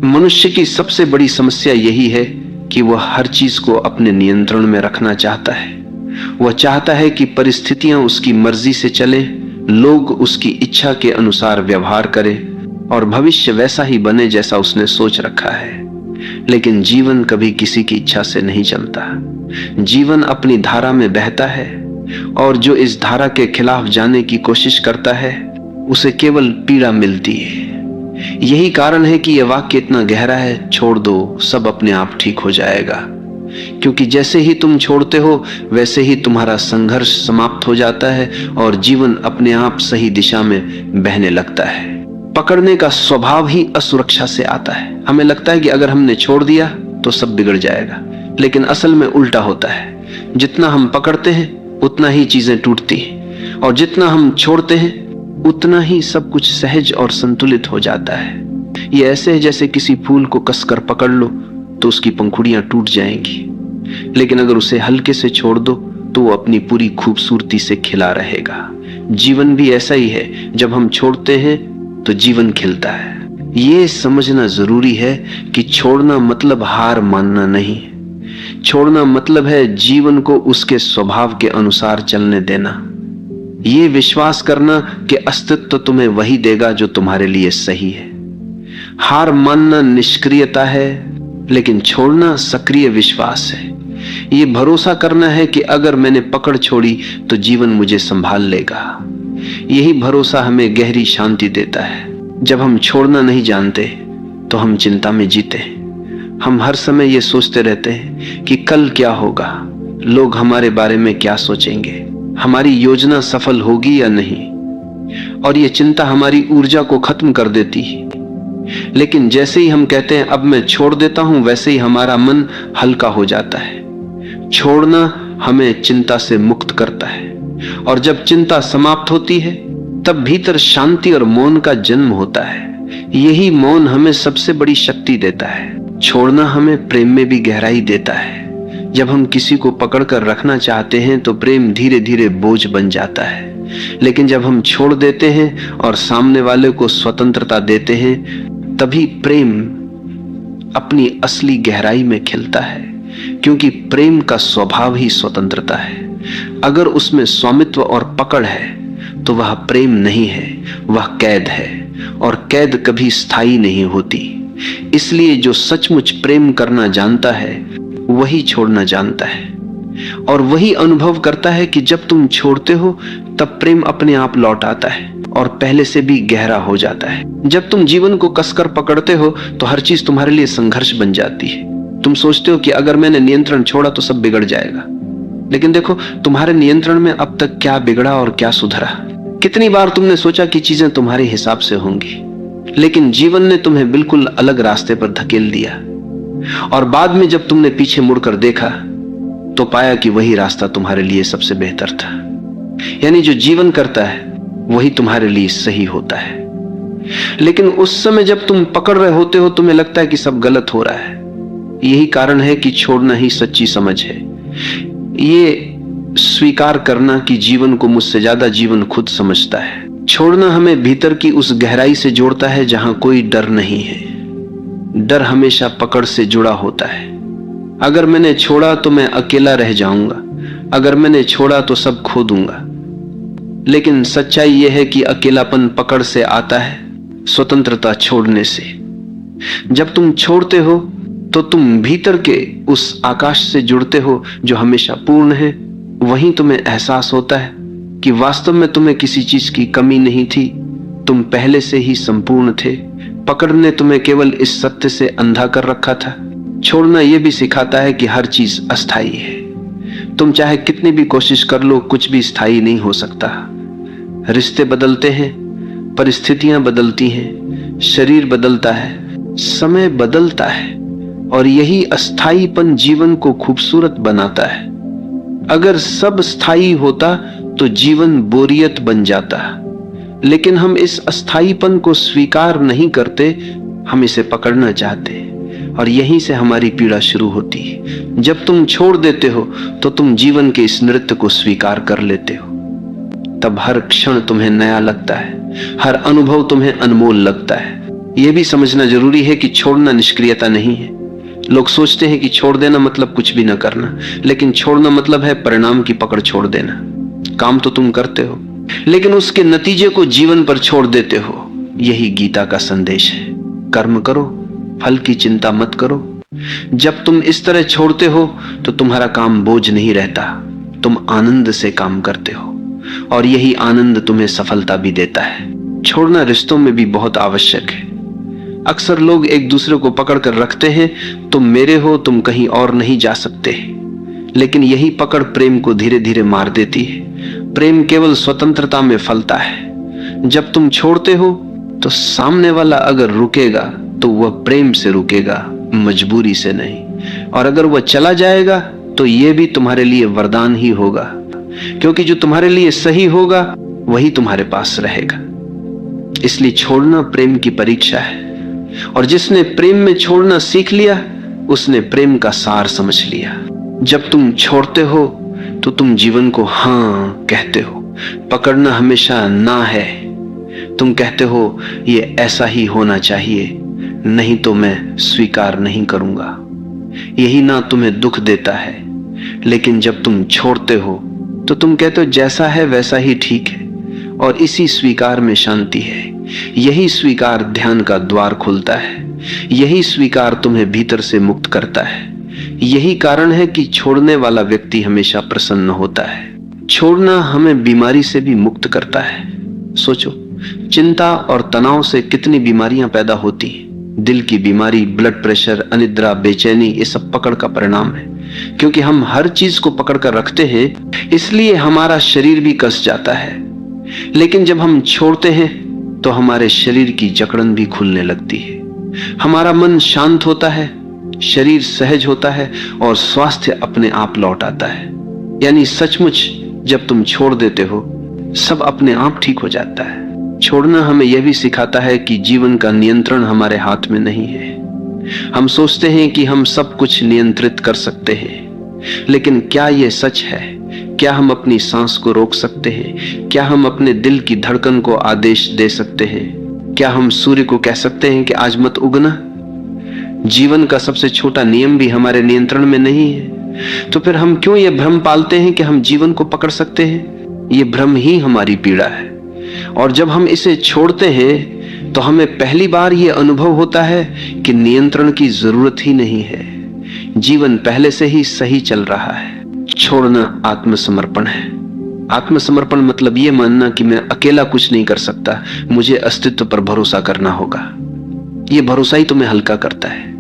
मनुष्य की सबसे बड़ी समस्या यही है कि वह हर चीज को अपने नियंत्रण में रखना चाहता है। वह चाहता है कि परिस्थितियां उसकी मर्जी से चले, लोग उसकी इच्छा के अनुसार व्यवहार करें और भविष्य वैसा ही बने जैसा उसने सोच रखा है। लेकिन जीवन कभी किसी की इच्छा से नहीं चलता। जीवन अपनी धारा में बहता है और जो इस धारा के खिलाफ जाने की कोशिश करता है उसे केवल पीड़ा मिलती है। यही कारण है कि यह वाक्य इतना गहरा है, छोड़ दो, सब अपने आप ठीक हो जाएगा। क्योंकि जैसे ही तुम छोड़ते हो वैसे ही तुम्हारा संघर्ष समाप्त हो जाता है और जीवन अपने आप सही दिशा में बहने लगता है। पकड़ने का स्वभाव ही असुरक्षा से आता है। हमें लगता है कि अगर हमने छोड़ दिया तो सब बिगड़ जाएगा, लेकिन असल में उल्टा होता है। जितना हम पकड़ते हैं उतना ही चीजें टूटती हैं और जितना हम छोड़ते हैं उतना ही सब कुछ सहज और संतुलित हो जाता है। ये ऐसे है जैसे किसी फूल को कसकर पकड़ लो तो उसकी पंखुड़ियां टूट जाएंगी, लेकिन अगर उसे हल्के से छोड़ दो तो वो अपनी पूरी खूबसूरती से खिला रहेगा। जीवन भी ऐसा ही है, जब हम छोड़ते हैं तो जीवन खिलता है। ये समझना जरूरी है कि छोड़ना मतलब हार मानना नहीं। छोड़ना मतलब है जीवन को उसके स्वभाव के अनुसार चलने देना। ये विश्वास करना कि अस्तित्व तुम्हें वही देगा जो तुम्हारे लिए सही है। हार मानना निष्क्रियता है, लेकिन छोड़ना सक्रिय विश्वास है। ये भरोसा करना है कि अगर मैंने पकड़ छोड़ी तो जीवन मुझे संभाल लेगा। यही भरोसा हमें गहरी शांति देता है। जब हम छोड़ना नहीं जानते तो हम चिंता में जीते। हम हर समय ये सोचते रहते हैं कि कल क्या होगा, लोग हमारे बारे में क्या सोचेंगे, हमारी योजना सफल होगी या नहीं, और ये चिंता हमारी ऊर्जा को खत्म कर देती है। लेकिन जैसे ही हम कहते हैं अब मैं छोड़ देता हूं, वैसे ही हमारा मन हल्का हो जाता है। छोड़ना हमें चिंता से मुक्त करता है, और जब चिंता समाप्त होती है तब भीतर शांति और मौन का जन्म होता है। यही मौन हमें सबसे बड़ी शक्ति देता है। छोड़ना हमें प्रेम में भी गहराई देता है। जब हम किसी को पकड़कर रखना चाहते हैं तो प्रेम धीरे धीरे बोझ बन जाता है, लेकिन जब हम छोड़ देते हैं और सामने वाले को स्वतंत्रता देते हैं तभी प्रेम अपनी असली गहराई में खिलता है। क्योंकि प्रेम का स्वभाव ही स्वतंत्रता है। अगर उसमें स्वामित्व और पकड़ है तो वह प्रेम नहीं है, वह कैद है, और कैद कभी स्थायी नहीं होती। इसलिए जो सचमुच प्रेम करना जानता है वही छोड़ना जानता है, और वही अनुभव करता है कि जब तुम छोड़ते हो तब प्रेम अपने आप लौट आता है और पहले से भी गहरा हो जाता है। जब तुम जीवन को कसकर पकड़ते हो तो हर चीज तुम्हारे लिए संघर्ष बन जाती है। तुम सोचते हो कि अगर मैंने नियंत्रण छोड़ा तो सब बिगड़ जाएगा, लेकिन देखो तुम्हारे नियंत्रण में अब तक क्या बिगड़ा और क्या सुधरा। कितनी बार तुमने सोचा कि चीजें तुम्हारे हिसाब से होंगी, लेकिन जीवन ने तुम्हें बिल्कुल अलग रास्ते पर धकेल दिया, और बाद में जब तुमने पीछे मुड़कर देखा तो पाया कि वही रास्ता तुम्हारे लिए सबसे बेहतर था। यानी जो जीवन करता है वही तुम्हारे लिए सही होता है। लेकिन उस समय जब तुम पकड़ रहे होते हो तुम्हें लगता है कि सब गलत हो रहा है। यही कारण है कि छोड़ना ही सच्ची समझ है। ये स्वीकार करना कि जीवन को मुझसे ज्यादा जीवन खुद समझता है। छोड़ना हमें भीतर की उस गहराई से जोड़ता है जहां कोई डर नहीं है। डर हमेशा पकड़ से जुड़ा होता है। अगर मैंने छोड़ा तो मैं अकेला रह जाऊंगा, अगर मैंने छोड़ा तो सब खो दूंगा। लेकिन सच्चाई यह है कि अकेलापन पकड़ से आता है, स्वतंत्रता छोड़ने से। जब तुम छोड़ते हो तो तुम भीतर के उस आकाश से जुड़ते हो जो हमेशा पूर्ण है। वहीं तुम्हें एहसास होता है कि वास्तव में तुम्हें किसी चीज की कमी नहीं थी, तुम पहले से ही संपूर्ण थे। पकड़ ने तुम्हें केवल इस सत्य से अंधा कर रखा था। छोड़ना यह भी सिखाता है कि हर चीज अस्थायी है। तुम चाहे कितनी भी कोशिश कर लो, कुछ भी स्थायी नहीं हो सकता। रिश्ते बदलते हैं, परिस्थितियां बदलती हैं, शरीर बदलता है, समय बदलता है, और यही अस्थायीपन जीवन को खूबसूरत बनाता है। अगर सब स्थायी होता तो जीवन बोरियत बन जाता, लेकिन हम इस अस्थायीपन को स्वीकार नहीं करते, हम इसे पकड़ना चाहते, और यहीं से हमारी पीड़ा शुरू होती है। जब तुम छोड़ देते हो तो तुम जीवन के इस नृत्य को स्वीकार कर लेते हो। तब हर क्षण तुम्हें नया लगता है, हर अनुभव तुम्हें अनमोल लगता है। यह भी समझना जरूरी है कि छोड़ना निष्क्रियता नहीं है। लोग सोचते हैं कि छोड़ देना मतलब कुछ भी ना करना, लेकिन छोड़ना मतलब है परिणाम की पकड़ छोड़ देना। काम तो तुम करते हो, लेकिन उसके नतीजे को जीवन पर छोड़ देते हो। यही गीता का संदेश है। कर्म करो, फल की चिंता मत करो। जब तुम इस तरह छोड़ते हो तो तुम्हारा काम बोझ नहीं रहता, तुम आनंद से काम करते हो, और यही आनंद तुम्हें सफलता भी देता है। छोड़ना रिश्तों में भी बहुत आवश्यक है। अक्सर लोग एक दूसरे को पकड़ कर रखते हैं, तुम मेरे हो, तुम कहीं और नहीं जा सकते। लेकिन यही पकड़ प्रेम को धीरे धीरे मार देती है। प्रेम केवल स्वतंत्रता में फलता है। जब तुम छोड़ते हो तो सामने वाला अगर रुकेगा तो वह प्रेम से रुकेगा, मजबूरी से नहीं। और अगर वह चला जाएगा तो यह भी तुम्हारे लिए वरदान ही होगा, क्योंकि जो तुम्हारे लिए सही होगा वही तुम्हारे पास रहेगा। इसलिए छोड़ना प्रेम की परीक्षा है, और जिसने प्रेम में छोड़ना सीख लिया उसने प्रेम का सार समझ लिया। जब तुम छोड़ते हो तो तुम जीवन को हाँ कहते हो। पकड़ना हमेशा ना है। तुम कहते हो ये ऐसा ही होना चाहिए, नहीं तो मैं स्वीकार नहीं करूंगा। यही ना तुम्हें दुख देता है। लेकिन जब तुम छोड़ते हो तो तुम कहते हो जैसा है वैसा ही ठीक है, और इसी स्वीकार में शांति है। यही स्वीकार ध्यान का द्वार खोलता है। यही स्वीकार तुम्हें भीतर से मुक्त करता है। यही कारण है कि छोड़ने वाला व्यक्ति हमेशा प्रसन्न होता है। छोड़ना हमें बीमारी से भी मुक्त करता है। सोचो, चिंता और तनाव से कितनी बीमारियां पैदा होती हैं। दिल की बीमारी, ब्लड प्रेशर, अनिद्रा, बेचैनी, ये सब पकड़ का परिणाम है। क्योंकि हम हर चीज को पकड़ कर रखते हैं, इसलिए हमारा शरीर भी कस जाता है। लेकिन जब हम छोड़ते हैं तो हमारे शरीर की जकड़न भी खुलने लगती है। हमारा मन शांत होता है, शरीर सहज होता है, और स्वास्थ्य अपने आप लौट आता है। यानी सचमुच जब तुम छोड़ देते हो सब अपने आप ठीक हो जाता है। छोड़ना हमें यह भी सिखाता है कि जीवन का नियंत्रण हमारे हाथ में नहीं है। हम सोचते हैं कि हम सब कुछ नियंत्रित कर सकते हैं, लेकिन क्या यह सच है? क्या हम अपनी सांस को रोक सकते हैं? क्या हम अपने दिल की धड़कन को आदेश दे सकते हैं? क्या हम सूर्य को कह सकते हैं कि आज मत उगना? जीवन का सबसे छोटा नियम भी हमारे नियंत्रण में नहीं है। तो फिर हम क्यों यह भ्रम पालते हैं कि हम जीवन को पकड़ सकते हैं? यह भ्रम ही हमारी पीड़ा है। और जब हम इसे छोड़ते हैं तो हमें पहली बार यह अनुभव होता है कि नियंत्रण की जरूरत ही नहीं है। जीवन पहले से ही सही चल रहा है। छोड़ना आत्मसमर्पण है। आत्मसमर्पण मतलब यह मानना कि मैं अकेला कुछ नहीं कर सकता, मुझे अस्तित्व पर भरोसा करना होगा। यह भरोसा ही तुम्हें हल्का करता है।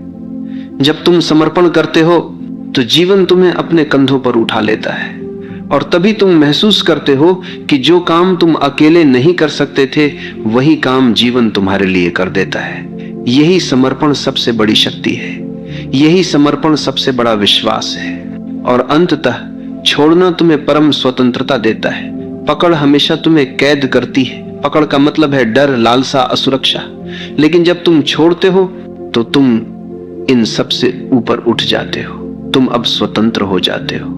जब तुम समर्पण करते हो तो जीवन तुम्हें अपने कंधों पर उठा लेता है, और तभी तुम महसूस करते हो कि जो काम तुम अकेले नहीं कर सकते थे वही काम जीवन तुम्हारे लिए कर देता है। यही समर्पण सबसे बड़ी शक्ति है। यही समर्पण सबसे बड़ा विश्वास है। और अंततः छोड़ना तुम्हें परम स्वतंत्रता देता है। पकड़ हमेशा तुम्हें कैद करती है। पकड़ का मतलब है डर, लालसा, असुरक्षा। लेकिन जब तुम छोड़ते हो तो तुम इन सब से ऊपर उठ जाते हो। तुम अब स्वतंत्र हो जाते हो,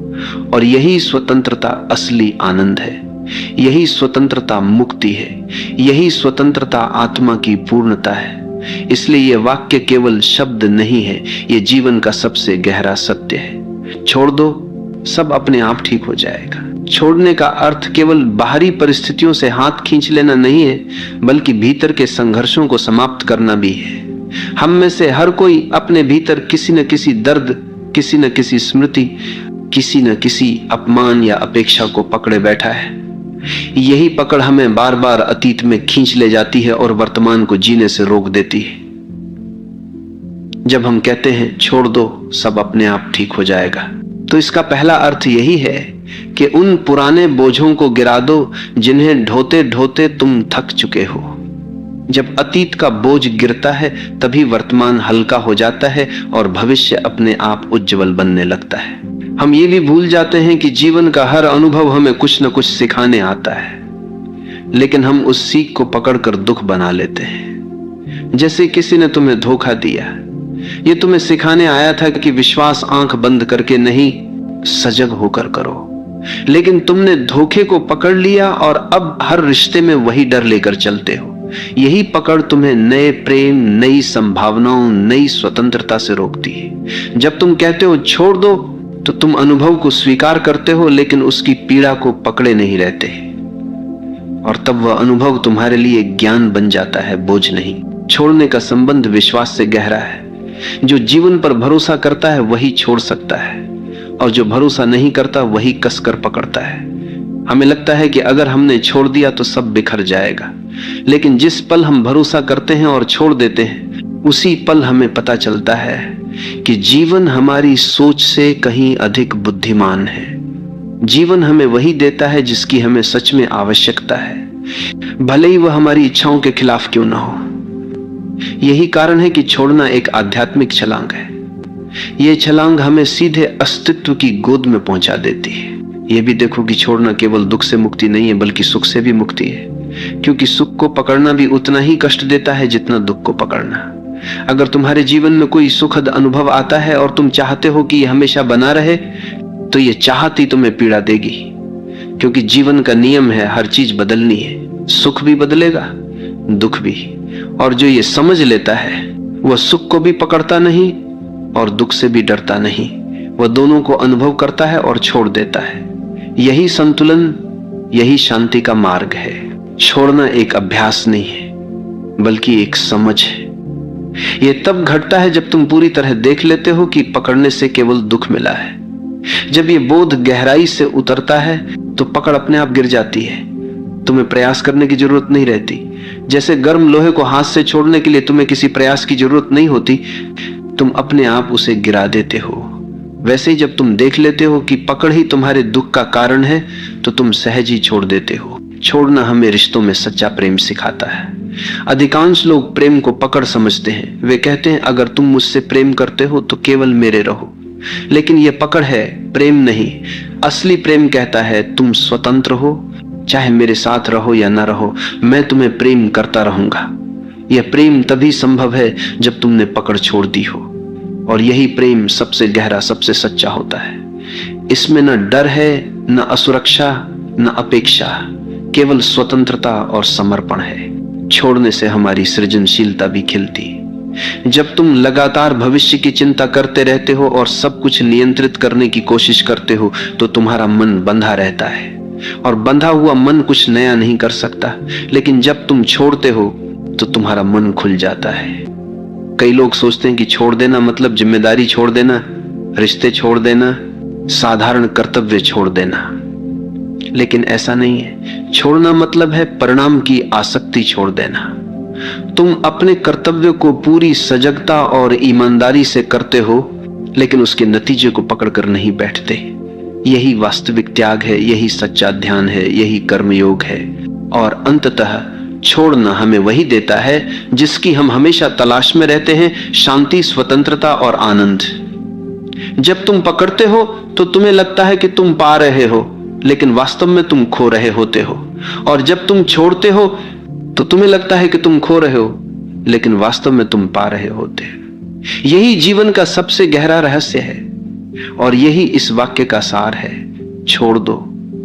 और यही स्वतंत्रता असली आनंद है। यही स्वतंत्रता मुक्ति है। यही स्वतंत्रता आत्मा की पूर्णता है। इसलिए यह वाक्य केवल शब्द नहीं है, यह जीवन का सबसे गहरा सत्य है। छोड़ दो, सब अपने आप ठीक हो जाएगा। छोड़ने का अर्थ केवल बाहरी परिस्थितियों से हाथ खींच लेना नहीं है, बल्कि भीतर के संघर्षों को समाप्त करना भी है। हम में से हर कोई अपने भीतर किसी न किसी दर्द, किसी न किसी स्मृति, किसी न किसी अपमान या अपेक्षा को पकड़े बैठा है। यही पकड़ हमें बार बार अतीत में खींच ले जाती है और वर्तमान को जीने से रोक देती है। जब हम कहते हैं छोड़ दो, सब अपने आप ठीक हो जाएगा, तो इसका पहला अर्थ यही है कि उन पुराने बोझों को गिरा दो जिन्हें ढोते ढोते तुम थक चुके हो। जब अतीत का बोझ गिरता है तभी वर्तमान हल्का हो जाता है और भविष्य अपने आप उज्जवल बनने लगता है। हम ये भी भूल जाते हैं कि जीवन का हर अनुभव हमें कुछ न कुछ सिखाने आता है, लेकिन हम उस सीख को पकड़कर दुख बना लेते हैं। जैसे किसी ने तुम्हें धोखा दिया, ये तुम्हें सिखाने आया था कि विश्वास आंख बंद करके नहीं, सजग होकर करो। लेकिन तुमने धोखे को पकड़ लिया और अब हर रिश्ते में वही डर लेकर चलते हो। यही पकड़ तुम्हें नए प्रेम, नई संभावनाओं, नई स्वतंत्रता से रोकती है। जब तुम कहते हो छोड़ दो, तो तुम अनुभव को स्वीकार करते हो, लेकिन उसकी पीड़ा को पकड़े नहीं रहते, और तब वह अनुभव तुम्हारे लिए ज्ञान बन जाता है, बोझ नहीं। छोड़ने का संबंध विश्वास से गहरा है। जो जीवन पर भरोसा करता है वही छोड़ सकता है, और जो भरोसा नहीं करता वही कसकर पकड़ता है। हमें लगता है कि अगर हमने छोड़ दिया तो सब बिखर जाएगा, लेकिन जिस पल हम भरोसा करते हैं और छोड़ देते हैं, उसी पल हमें पता चलता है कि जीवन हमारी सोच से कहीं अधिक बुद्धिमान है। जीवन हमें वही देता है जिसकी हमें सच में आवश्यकता है, भले ही वह हमारी इच्छाओं के खिलाफ क्यों ना हो। यही कारण है कि छोड़ना एक आध्यात्मिक छलांग है। यह छलांग हमें सीधे अस्तित्व की गोद में पहुंचा देती है। यह भी देखो कि छोड़ना केवल दुख से मुक्ति नहीं है, बल्कि सुख से भी मुक्ति है, क्योंकि सुख को पकड़ना भी उतना ही कष्ट देता है जितना दुख को पकड़ना। अगर तुम्हारे जीवन में कोई सुखद अनुभव आता है और तुम चाहते हो कि यह हमेशा बना रहे, तो यह चाहत ही तुम्हें पीड़ा देगी, क्योंकि जीवन का नियम है हर चीज बदलनी है। सुख भी बदलेगा, दुख भी। और जो ये समझ लेता है वह सुख को भी पकड़ता नहीं और दुख से भी डरता नहीं। वह दोनों को अनुभव करता है और छोड़ देता है। यही संतुलन, यही शांति का मार्ग है। छोड़ना एक अभ्यास नहीं है, बल्कि एक समझ है। यह तब घटता है जब तुम पूरी तरह देख लेते हो कि पकड़ने से केवल दुख मिला है। जब यह बोध गहराई से उतरता है तो पकड़ अपने आप गिर जाती है। तुम्हें प्रयास करने की जरूरत नहीं रहती। जैसे गर्म लोहे को हाथ से छोड़ने के लिए तुम्हें किसी प्रयास की जरूरत नहीं होती, तुम अपने आप उसे गिरा देते हो। वैसे ही जब तुम देख लेते हो कि पकड़ ही तुम्हारे दुख का कारण है, तो तुम सहज ही छोड़ देते हो। छोड़ना हमें रिश्तों में सच्चा प्रेम सिखाता है। अधिकांश लोग प्रेम को पकड़ समझते हैं। वे कहते हैं अगर तुम मुझसे प्रेम करते हो तो केवल मेरे रहो, लेकिन यह पकड़ है, प्रेम नहीं। असली प्रेम कहता है तुम स्वतंत्र हो, चाहे मेरे साथ रहो या ना रहो, मैं तुम्हें प्रेम करता रहूंगा। यह प्रेम तभी संभव है जब तुमने पकड़ छोड़ दी हो, और यही प्रेम सबसे गहरा, सबसे सच्चा होता है। इसमें न डर है, न असुरक्षा, न अपेक्षा, केवल स्वतंत्रता और समर्पण है। छोड़ने से हमारी सृजनशीलता भी खिलती। जब तुम लगातार भविष्य की चिंता करते रहते हो और सब कुछ नियंत्रित करने की कोशिश करते हो, तो तुम्हारा मन बंधा रहता है, और बंधा हुआ मन कुछ नया नहीं कर सकता। लेकिन जब तुम छोड़ते हो तो तुम्हारा मन खुल जाता है। कई लोग सोचते हैं कि छोड़ देना मतलब जिम्मेदारी छोड़ देना, रिश्ते छोड़ देना, साधारण कर्तव्य छोड़ देना, लेकिन ऐसा नहीं है। छोड़ना मतलब है परिणाम की आसक्ति छोड़ देना। तुम अपने कर्तव्य को पूरी सजगता और ईमानदारी से करते हो, लेकिन उसके नतीजे को पकड़कर नहीं बैठते। यही वास्तविक त्याग है, यही सच्चा ध्यान है, यही कर्मयोग है। और अंततः छोड़ना हमें वही देता है जिसकी हम हमेशा तलाश में रहते हैं, शांति, स्वतंत्रता और आनंद। जब तुम पकड़ते हो तो तुम्हें लगता है कि तुम पा रहे हो, लेकिन वास्तव में तुम खो रहे होते हो। और जब तुम छोड़ते हो तो तुम्हें लगता है कि तुम खो रहे हो, लेकिन वास्तव में तुम पा रहे होते हो। यही जीवन का सबसे गहरा रहस्य है, और यही इस वाक्य का सार है, छोड़ दो,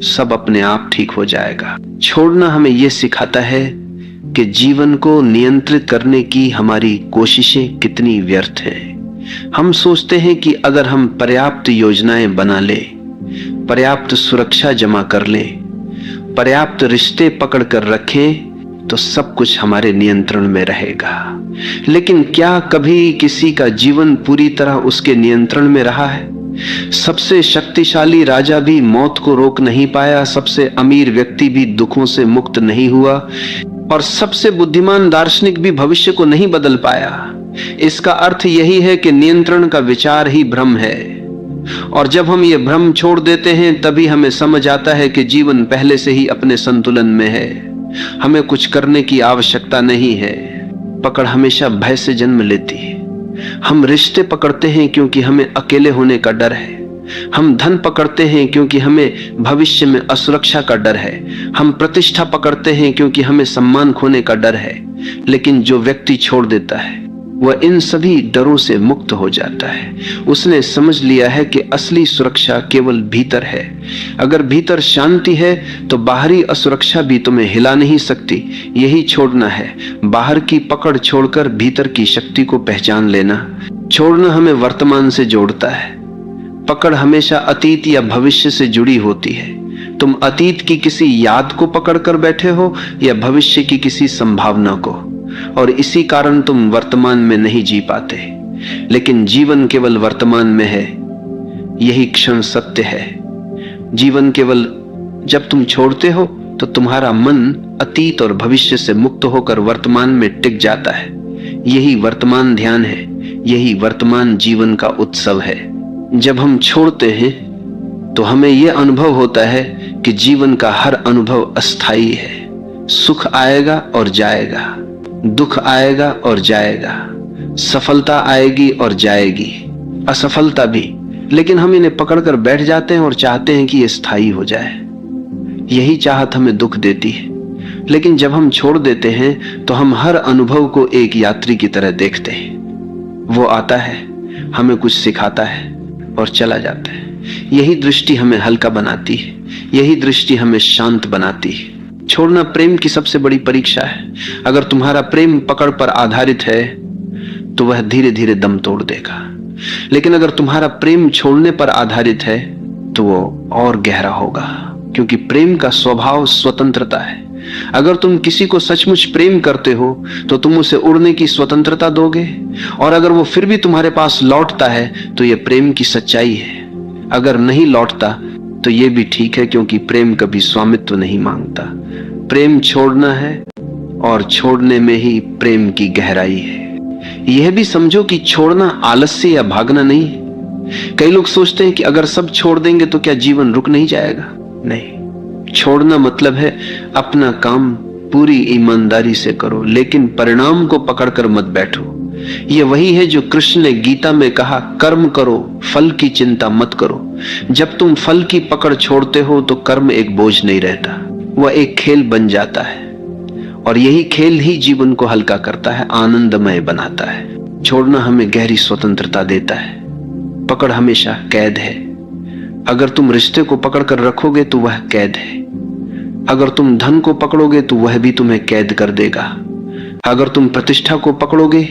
सब अपने आप ठीक हो जाएगा। छोड़ना हमें यह सिखाता है कि जीवन को नियंत्रित करने की हमारी कोशिशें कितनी व्यर्थ हैं। हम सोचते हैं कि अगर हम पर्याप्त योजनाएं बना लें, पर्याप्त सुरक्षा जमा कर लें, पर्याप्त रिश्ते पकड़ कर रखें, तो सब कुछ हमारे नियंत्रण में रहेगा। लेकिन क्या कभी किसी का जीवन पूरी तरह उसके नियंत्रण में रहा है? सबसे शक्तिशाली राजा भी मौत को रोक नहीं पाया, सबसे अमीर व्यक्ति भी दुखों से मुक्त नहीं हुआ, और सबसे बुद्धिमान दार्शनिक भी भविष्य को नहीं बदल पाया। इसका अर्थ यही है कि नियंत्रण का विचार ही भ्रम है, और जब हम ये भ्रम छोड़ देते हैं तभी हमें समझ आता है कि जीवन पहले से ही अपने संतुलन में है। हमें कुछ करने की आवश्यकता नहीं है। पकड़ हमेशा भय से जन्म लेती है। हम रिश्ते पकड़ते हैं क्योंकि हमें अकेले होने का डर है। हम धन पकड़ते हैं क्योंकि हमें भविष्य में असुरक्षा का डर है। हम प्रतिष्ठा पकड़ते हैं क्योंकि हमें सम्मान खोने का डर है। लेकिन जो व्यक्ति छोड़ देता है वह इन सभी डरों से मुक्त हो जाता है। उसने समझ लिया है कि असली सुरक्षा केवल भीतर है। अगर भीतर शांति है तो बाहरी असुरक्षा भी तुम्हें हिला नहीं सकती। यही छोड़ना है, बाहर की पकड़ छोड़कर भीतर की शक्ति को पहचान लेना। छोड़ना हमें वर्तमान से जोड़ता है। पकड़ हमेशा अतीत या भविष्य से जुड़ी होती है। तुम अतीत की किसी याद को पकड़कर बैठे हो या भविष्य की किसी संभावना को, और इसी कारण तुम वर्तमान में नहीं जी पाते। लेकिन जीवन केवल वर्तमान में है, यही क्षण सत्य है। जीवन केवल जब तुम छोड़ते हो तो तुम्हारा मन अतीत और भविष्य से मुक्त होकर वर्तमान में टिक जाता है। यही वर्तमान ध्यान है, यही वर्तमान जीवन का उत्सव है। जब हम छोड़ते हैं तो हमें यह अनुभव होता है कि जीवन का हर अनुभव अस्थायी है। सुख आएगा और जाएगा, दुख आएगा और जाएगा, सफलता आएगी और जाएगी, असफलता भी। लेकिन हम इन्हें पकड़कर बैठ जाते हैं और चाहते हैं कि ये स्थायी हो जाए। यही चाहत हमें दुख देती है। लेकिन जब हम छोड़ देते हैं तो हम हर अनुभव को एक यात्री की तरह देखते हैं। वो आता है, हमें कुछ सिखाता है और चला जाता है। यही दृष्टि हमें हल्का बनाती है, यही दृष्टि हमें शांत बनाती है। छोड़ना प्रेम की सबसे बड़ी परीक्षा है। अगर तुम्हारा प्रेम पकड़ पर आधारित है तो वह धीरे धीरे दम तोड़ देगा। लेकिन अगर तुम्हारा प्रेम छोड़ने पर आधारित है तो वो और गहरा होगा, क्योंकि प्रेम का स्वभाव स्वतंत्रता है। अगर तुम किसी को सचमुच प्रेम करते हो तो तुम उसे उड़ने की स्वतंत्रता दोगे, और अगर वो फिर भी तुम्हारे पास लौटता है तो यह प्रेम की सच्चाई है। अगर नहीं लौटता तो यह भी ठीक है, क्योंकि प्रेम कभी स्वामित्व नहीं मांगता। प्रेम छोड़ना है, और छोड़ने में ही प्रेम की गहराई है। यह भी समझो कि छोड़ना आलस्य या भागना नहीं है। कई लोग सोचते हैं कि अगर सब छोड़ देंगे तो क्या जीवन रुक नहीं जाएगा। नहीं, छोड़ना मतलब है अपना काम पूरी ईमानदारी से करो, लेकिन परिणाम को पकड़कर मत बैठो। यह वही है जो कृष्ण ने गीता में कहा, कर्म करो, फल की चिंता मत करो। जब तुम फल की पकड़ छोड़ते हो तो कर्म एक बोझ नहीं रहता, वह एक खेल बन जाता है। और यही खेल ही जीवन को हल्का करता है, आनंदमय बनाता है। छोड़ना हमें गहरी स्वतंत्रता देता है। पकड़ हमेशा कैद है। अगर तुम रिश्ते को पकड़कर रखोगे तो वह कैद है। अगर तुम धन को पकड़ोगे तो वह भी तुम्हें कैद कर देगा। अगर तुम प्रतिष्ठा को पकड़ोगे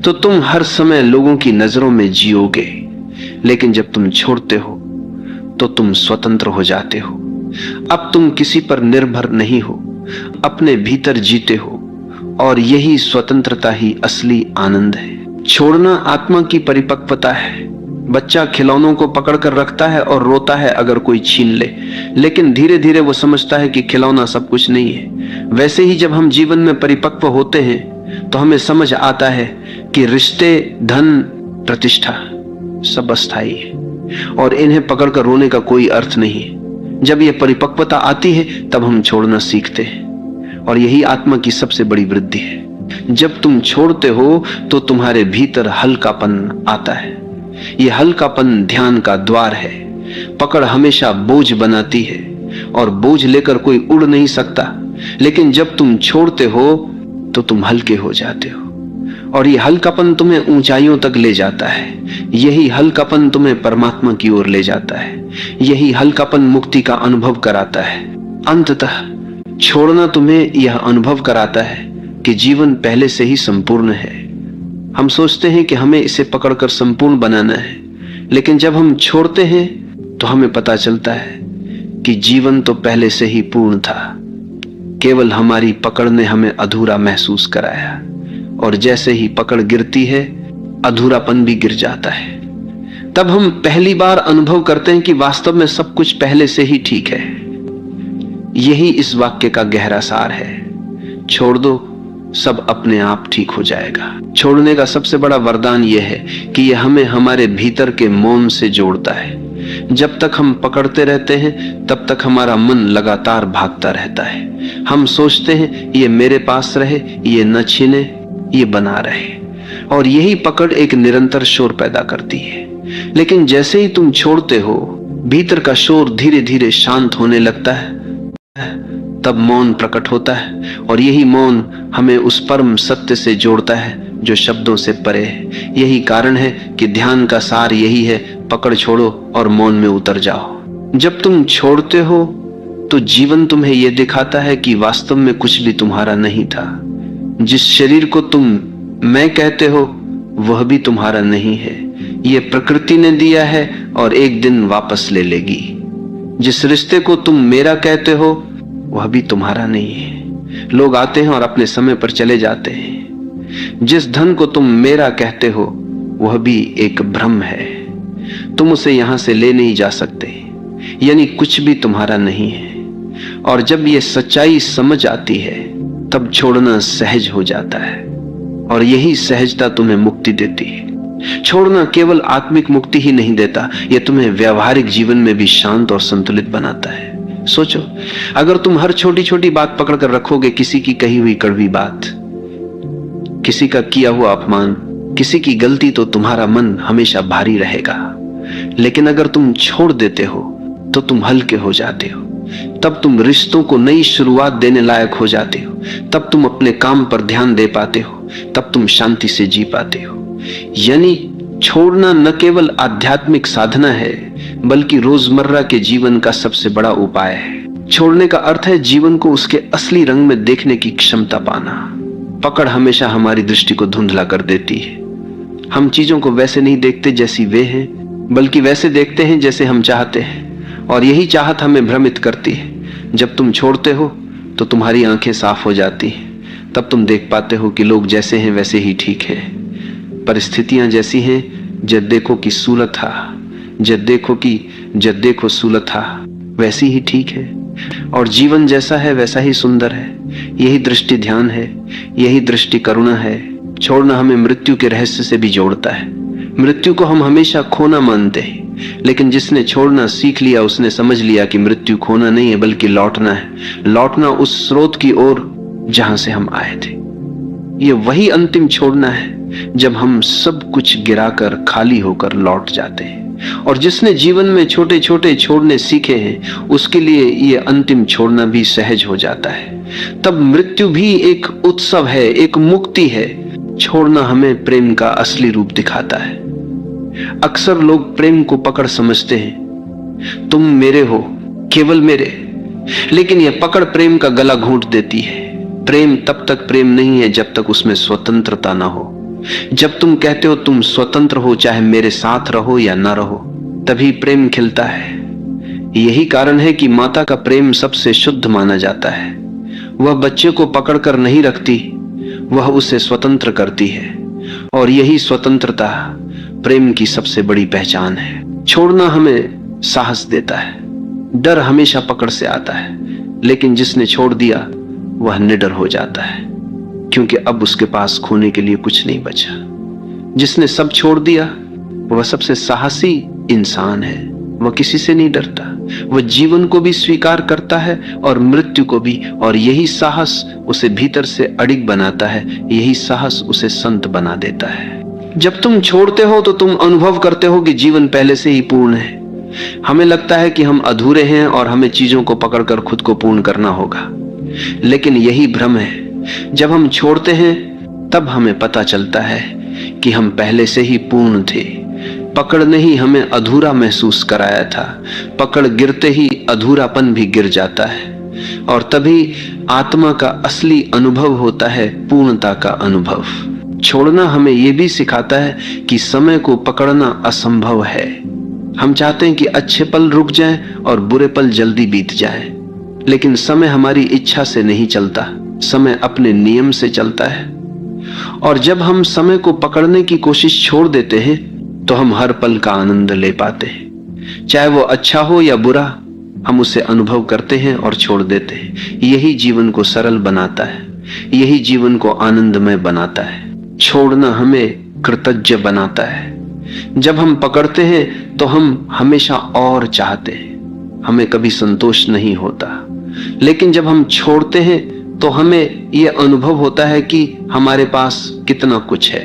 तो तुम हर समय लोगों की नजरों में जियोगे। लेकिन जब तुम छोड़ते हो तो तुम स्वतंत्र हो जाते हो। अब तुम किसी पर निर्भर नहीं हो, अपने भीतर जीते हो, और यही स्वतंत्रता ही असली आनंद है। छोड़ना आत्मा की परिपक्वता है। बच्चा खिलौनों को पकड़कर रखता है और रोता है अगर कोई छीन ले, लेकिन धीरे धीरे वो समझता है कि खिलौना सब कुछ नहीं है। वैसे ही जब हम जीवन में परिपक्व होते हैं तो हमें समझ आता है कि रिश्ते, धन, प्रतिष्ठा सब अस्थायी है और इन्हें पकड़कर रोने का कोई अर्थ नहीं है। जब यह परिपक्वता आती है तब हम छोड़ना सीखते हैं, और यही आत्मा की सबसे बड़ी वृद्धि है। जब तुम छोड़ते हो तो तुम्हारे भीतर हल्कापन आता है। यह हल्कापन ध्यान का द्वार है। पकड़ हमेशा बोझ बनाती है और बोझ लेकर कोई उड़ नहीं सकता, लेकिन जब तुम छोड़ते हो तो तुम हल्के हो जाते हो, और यह हल्कापन तुम्हें ऊंचाइयों तक ले जाता है। यही हल्कापन तुम्हें परमात्मा की ओर ले जाता है। यही हल्कापन मुक्ति का अनुभव कराता है। अंततः छोड़ना तुम्हें यह अनुभव कराता है कि जीवन पहले से ही संपूर्ण है। हम सोचते हैं कि हमें इसे पकड़कर संपूर्ण बनाना है, लेकिन जब हम छोड़ते हैं तो हमें पता चलता है कि जीवन तो पहले से ही पूर्ण था। केवल हमारी पकड़ ने हमें अधूरा महसूस कराया, और जैसे ही पकड़ गिरती है अधूरापन भी गिर जाता है। तब हम पहली बार अनुभव करते हैं कि वास्तव में सब कुछ पहले से ही ठीक है। यही इस वाक्य का गहरा सार है। छोड़ दो, सब अपने आप ठीक हो जाएगा। छोड़ने का सबसे बड़ा वरदान यह है कि यह हमें हमारे भीतर के मौन से जोड़ता है। जब तक हम पकड़ते रहते हैं तब तक हमारा मन लगातार भागता रहता है। हम सोचते हैं ये मेरे पास रहे, ये न छीने, ये बना रहे, और यही पकड़ एक निरंतर शोर पैदा करती है। लेकिन जैसे ही तुम छोड़ते हो, भीतर का शोर धीरे धीरे शांत होने लगता है। तब मौन प्रकट होता है, और यही मौन हमें उस परम सत्य से जोड़ता है जो शब्दों से परे है। यही कारण है कि ध्यान का सार यही है, पकड़ छोड़ो और मौन में उतर जाओ। जब तुम छोड़ते हो तो जीवन तुम्हें यह दिखाता है कि वास्तव में कुछ भी तुम्हारा नहीं था। जिस शरीर को तुम मैं कहते हो वह भी तुम्हारा नहीं है, यह प्रकृति ने दिया है और एक दिन वापस ले लेगी। जिस रिश्ते को तुम मेरा कहते हो वह भी तुम्हारा नहीं है, लोग आते हैं और अपने समय पर चले जाते हैं। जिस धन को तुम मेरा कहते हो वह भी एक भ्रम है, तुम उसे यहां से ले नहीं जा सकते, यानी कुछ भी तुम्हारा नहीं है। और जब यह सच्चाई समझ आती है तब छोड़ना सहज हो जाता है, और यही सहजता तुम्हें मुक्ति देती है। छोड़ना केवल आत्मिक मुक्ति ही नहीं देता, यह तुम्हें व्यवहारिक जीवन में भी शांत और संतुलित बनाता है। सोचो, अगर तुम हर छोटी छोटी बात पकड़ कर रखोगे, किसी की कही हुई कड़वी बात, किसी का किया हुआ अपमान, किसी की गलती, तो तुम्हारा मन हमेशा भारी रहेगा। लेकिन अगर तुम छोड़ देते हो तो तुम हल्के हो जाते हो, तब तुम रिश्तों को नई शुरुआत देने लायक हो जाते हो, तब तुम अपने काम पर ध्यान दे पाते हो, तब तुम शांति से जी पाते हो। यानी छोड़ना न केवल आध्यात्मिक साधना है बल्कि रोजमर्रा के जीवन का सबसे बड़ा उपाय है। छोड़ने का अर्थ है जीवन को उसके असली रंग में देखने की क्षमता पाना। पकड़ हमेशा हमारी दृष्टि को धुंधला कर देती है। हम चीजों को वैसे नहीं देखते जैसी वे हैं, बल्कि वैसे देखते हैं जैसे हम चाहते हैं, और यही चाहत हमें भ्रमित करती है। जब तुम छोड़ते हो तो तुम्हारी आंखें साफ हो जाती हैं, तब तुम देख पाते हो कि लोग जैसे हैं वैसे ही ठीक है, परिस्थितियां जैसी हैं, जब देखो कि सूलत था, जब देखो सूलत था, वैसी ही ठीक है, और जीवन जैसा है वैसा ही सुंदर है। यही दृष्टि ध्यान है, यही दृष्टि करुणा है। छोड़ना हमें मृत्यु के रहस्य से भी जोड़ता है। मृत्यु को हम हमेशा खोना मानते हैं, लेकिन जिसने छोड़ना सीख लिया उसने समझ लिया कि मृत्यु खोना नहीं है बल्कि लौटना है। लौटना उस स्रोत की ओर जहां से हम आए थे। ये वही अंतिम छोड़ना है जब हम सब कुछ गिराकर खाली होकर लौट जाते हैं। और जिसने जीवन में छोटे छोटे छोड़ने सीखे हैं उसके लिए ये अंतिम छोड़ना भी सहज हो जाता है। तब मृत्यु भी एक उत्सव है, एक मुक्ति है। छोड़ना हमें प्रेम का असली रूप दिखाता है। अक्सर लोग प्रेम को पकड़ समझते हैं, तुम मेरे हो, केवल मेरे, लेकिन यह पकड़ प्रेम का गला घोंट देती है। प्रेम तब तक प्रेम नहीं है जब तक उसमें स्वतंत्रता ना हो। जब तुम कहते हो तुम स्वतंत्र हो, चाहे मेरे साथ रहो या ना रहो, तभी प्रेम खिलता है। यही कारण है कि माता का प्रेम सबसे शुद्ध माना जाता है। वह बच्चे को पकड़कर नहीं रखती, वह उसे स्वतंत्र करती है, और यही स्वतंत्रता प्रेम की सबसे बड़ी पहचान है। छोड़ना हमें साहस देता है। डर हमेशा पकड़ से आता है, लेकिन जिसने छोड़ दिया वह निडर हो जाता है, क्योंकि अब उसके पास खोने के लिए कुछ नहीं बचा। जिसने सब छोड़ दिया वह सबसे साहसी इंसान है। वह किसी से नहीं डरता, वह जीवन को भी स्वीकार करता है और मृत्यु को भी, और यही साहस उसे भीतर से अडिग बनाता है। यही साहस उसे संत बना देता है। जब तुम छोड़ते हो तो तुम अनुभव करते हो कि जीवन पहले से ही पूर्ण है। हमें लगता है कि हम अधूरे हैं और हमें चीजों को पकड़कर खुद को पूर्ण करना होगा, लेकिन यही भ्रम है। जब हम छोड़ते हैं तब हमें पता चलता है कि हम पहले से ही पूर्ण थे। पकड़ ने ही हमें अधूरा महसूस कराया था। पकड़ गिरते ही अधूरापन भी गिर जाता है, और तभी आत्मा का असली अनुभव होता है, पूर्णता का अनुभव। छोड़ना हमें यह भी सिखाता है कि समय को पकड़ना असंभव है। हम चाहते हैं कि अच्छे पल रुक जाएं और बुरे पल जल्दी बीत जाएं, लेकिन समय हमारी इच्छा से नहीं चलता, समय अपने नियम से चलता है। और जब हम समय को पकड़ने की कोशिश छोड़ देते हैं तो हम हर पल का आनंद ले पाते हैं। चाहे वो अच्छा हो या बुरा, हम उसे अनुभव करते हैं और छोड़ देते हैं। यही जीवन को सरल बनाता है, यही जीवन को आनंदमय बनाता है। छोड़ना हमें कृतज्ञ बनाता है। जब हम पकड़ते हैं तो हम हमेशा और चाहते हैं, हमें कभी संतोष नहीं होता। लेकिन जब हम छोड़ते हैं तो हमें यह अनुभव होता है कि हमारे पास कितना कुछ है।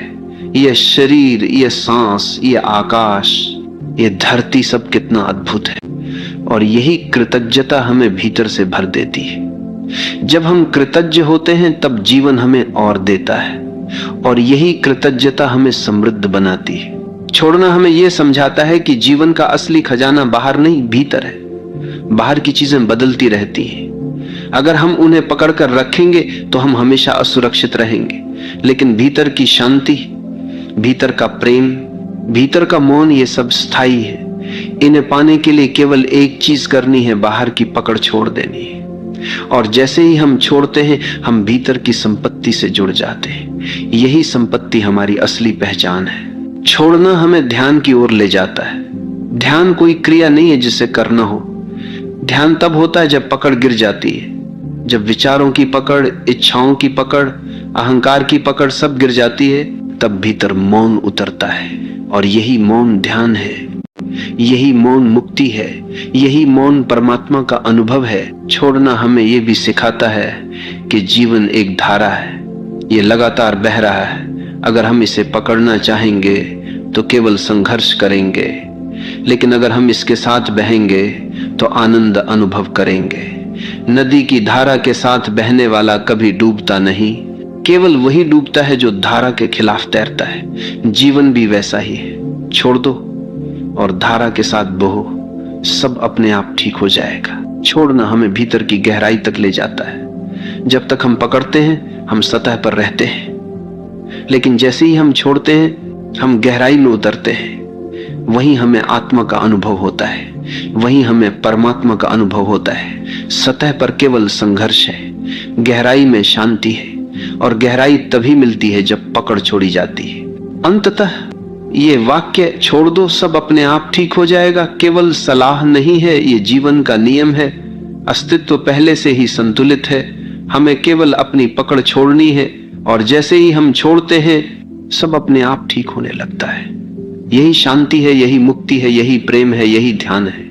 यह शरीर, यह सांस, यह आकाश, यह धरती, सब कितना अद्भुत है। और यही कृतज्ञता हमें भीतर से भर देती है। जब हम कृतज्ञ होते हैं तब जीवन हमें और देता है। जब हम कृतज्ञ होते हैं तब जीवन हमें और देता है। और यही कृतज्ञता हमें समृद्ध बनाती है। छोड़ना हमें यह समझाता है कि जीवन का असली खजाना बाहर नहीं, भीतर है। बाहर की चीजें बदलती रहती हैं। अगर हम उन्हें पकड़कर रखेंगे तो हम हमेशा असुरक्षित रहेंगे, लेकिन भीतर की शांति, भीतर का प्रेम, भीतर का मौन, ये सब स्थायी है। इन्हें पाने के लिए केवल एक चीज करनी है, बाहर की पकड़ छोड़ देनी है। और जैसे ही हम छोड़ते हैं, हम भीतर की संपत्ति से जुड़ जाते हैं। यही संपत्ति हमारी असली पहचान है। छोड़ना हमें ध्यान की ओर ले जाता है। ध्यान कोई क्रिया नहीं है जिसे करना हो। ध्यान तब होता है जब पकड़ गिर जाती है, जब विचारों की पकड़, इच्छाओं की पकड़, अहंकार की पकड़ सब गिर जाती है, तब भीतर मौन उतरता है। और यही मौन ध्यान है, यही मौन मुक्ति है, यही मौन परमात्मा का अनुभव है। छोड़ना हमें यह भी सिखाता है कि जीवन एक धारा है, ये लगातार बह रहा है। अगर हम इसे पकड़ना चाहेंगे तो केवल संघर्ष करेंगे, लेकिन अगर हम इसके साथ बहेंगे तो आनंद अनुभव करेंगे। नदी की धारा के साथ बहने वाला कभी डूबता नहीं, केवल वही डूबता है जो धारा के खिलाफ तैरता है। जीवन भी वैसा ही है। छोड़ दो और धारा के साथ बहो, सब अपने आप ठीक हो जाएगा। छोड़ना हमें भीतर की गहराई तक ले जाता है। जब तक हम पकड़ते हैं, हम सतह पर रहते हैं, लेकिन जैसे ही हम छोड़ते हैं, हम गहराई में उतरते हैं। वहीं हमें आत्मा का अनुभव होता है, वहीं हमें परमात्मा का अनुभव होता है। सतह पर केवल संघर्ष है, गहराई में शांति है। और गहराई तभी मिलती है जब पकड़ छोड़ी जाती है। अंततः ये वाक्य, छोड़ दो सब अपने आप ठीक हो जाएगा, केवल सलाह नहीं है, ये जीवन का नियम है। अस्तित्व पहले से ही संतुलित है, हमें केवल अपनी पकड़ छोड़नी है। और जैसे ही हम छोड़ते हैं, सब अपने आप ठीक होने लगता है। यही शांति है, यही मुक्ति है, यही प्रेम है, यही ध्यान है।